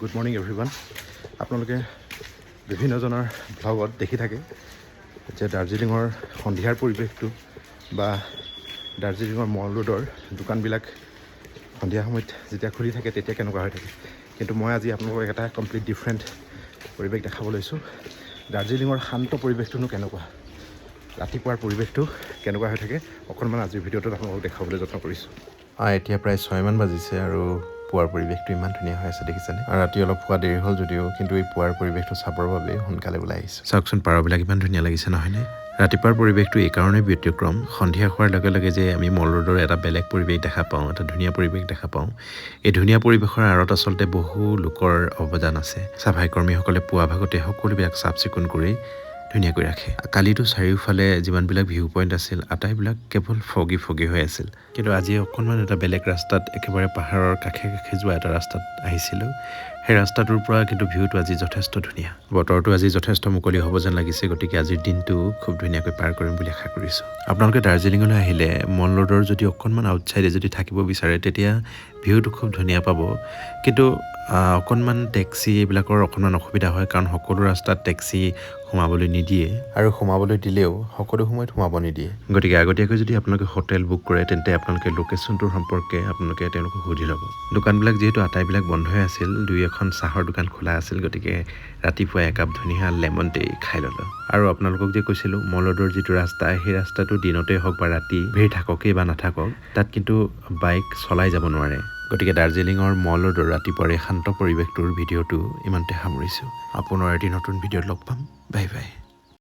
Good morning everyone. আপোনালোকে বিভিন্নজনৰ ব্লগত দেখি থাকে যে দাৰ্জিলিঙৰ সন্ধিয়াৰ পৰিৱেশটো বা দাৰ্জিলিঙৰ মল ৰোডৰ দোকানবিলাক সন্ধিয়া সময়ত যেতিয়া খুলি থাকে তেতিয়া কেনেকুৱা হৈ থাকে, কিন্তু মই আজি আপোনালোকক এটা কমপ্লিট ডিফাৰেণ্ট পৰিৱেশ দেখাব লৈছোঁ। দাৰ্জিলিঙৰ শান্ত পৰিৱেশটোনো কেনেকুৱা, ৰাতিপুৱাৰ পৰিৱেশটো কেনেকুৱা হৈ থাকে অকণমান আজিৰ ভিডিঅ'টোত আপোনালোকক দেখাবলৈ যত্ন কৰিছোঁ। এতিয়া প্ৰায় 6 মান বাজিছে আৰু পুৱাৰ পৰিৱেশটো ইমান ধুনীয়া হৈ আছে দেখিছেনে। আৰু ৰাতি অলপ খোৱা দেৰি হ'ল যদিও কিন্তু এই পুৱাৰ পৰিৱেশটো চাবৰ বাবে সোনকালে ওলাই আহিছোঁ। চাওকচোন পাৰবিলাক ইমান ধুনীয়া লাগিছে নহয়নে। ৰাতিপুৱাৰ পৰিৱেশটো এইকাৰণেই ব্যতিক্ৰম, সন্ধিয়া হোৱাৰ লগে লগে যে আমি মল ৰোডৰ এটা বেলেগ পৰিৱেশ দেখা পাওঁ, এটা ধুনীয়া পৰিৱেশ দেখা পাওঁ। এই ধুনীয়া পৰিৱেশৰ আঁৰত আচলতে বহু লোকৰ অৱদান আছে। চাফাই কৰ্মীসকলে পুৱা ভাগতে সকলোবিলাক চাফ চিকুণ কৰি ধুনীয়াকৈ ৰাখে। কালিতো চাৰিওফালে যিমানবিলাক ভিউ পইণ্ট আছিল আটাইবিলাক কেৱল ফগি হৈ আছিল, কিন্তু আজি অকণমান এটা বেলেগ ৰাস্তাত একেবাৰে পাহাৰৰ কাষে কাষে যোৱা এটা ৰাস্তাত আহিছিলোঁ। সেই ৰাস্তাটোৰ পৰা কিন্তু ভিউটো আজি যথেষ্ট ধুনীয়া। বতৰটো আজি যথেষ্ট মুকলি হ'ব যেন লাগিছে, গতিকে আজিৰ দিনটো খুব ধুনীয়াকৈ পাৰ কৰিম বুলি আশা কৰিছোঁ। আপোনালোকে দাৰ্জিলিঙলৈ আহিলে মল ৰোডৰ যদি অকণমান আউটছাইডে যদি থাকিব বিচাৰে তেতিয়া ভিউটো খুব ধুনীয়া পাব, কিন্তু অকণমান টেক্সি এইবিলাকৰ অকণমান অসুবিধা হয়, কাৰণ সকলো ৰাস্তাত টেক্সি সোমাবলৈ নিদিয়ে, আৰু সোমাবলৈ দিলেও সকলো সময়ত সোমাব নিদিয়ে। গতিকে আগতীয়াকৈ যদি আপোনালোকে হোটেল বুক কৰে তেন্তে আপোনালোকে লোকেশ্যনটোৰ সম্পৰ্কে আপোনালোকে তেওঁলোকক সুধি ল'ব। দোকানবিলাক যিহেতু আটাইবিলাক বন্ধই আছিল, 2-এখন চাহৰ দোকান খোলা আছিল, গতিকে ৰাতিপুৱা একাপ ধুনীয়া লেমন টি খাই ল'লোঁ। আৰু আপোনালোকক যে কৈছিলোঁ মল ৰোডৰ যিটো ৰাস্তা, সেই ৰাস্তাটো দিনতেই হওক বা ৰাতি ভিৰ থাককেই বা নাথাকক তাত কিন্তু বাইক চলাই যাব নোৱাৰে। গতিকে দাৰ্জিলিঙৰ মল ৰোডৰ ৰাতিপুৱাৰ এই শান্ত পৰিৱেশটোৰ ভিডিঅ'টো ইমানতে সামৰিছোঁ। পুনৰ এটি নতুন ভিডিঅ'ত লগ পাম। Bye bye.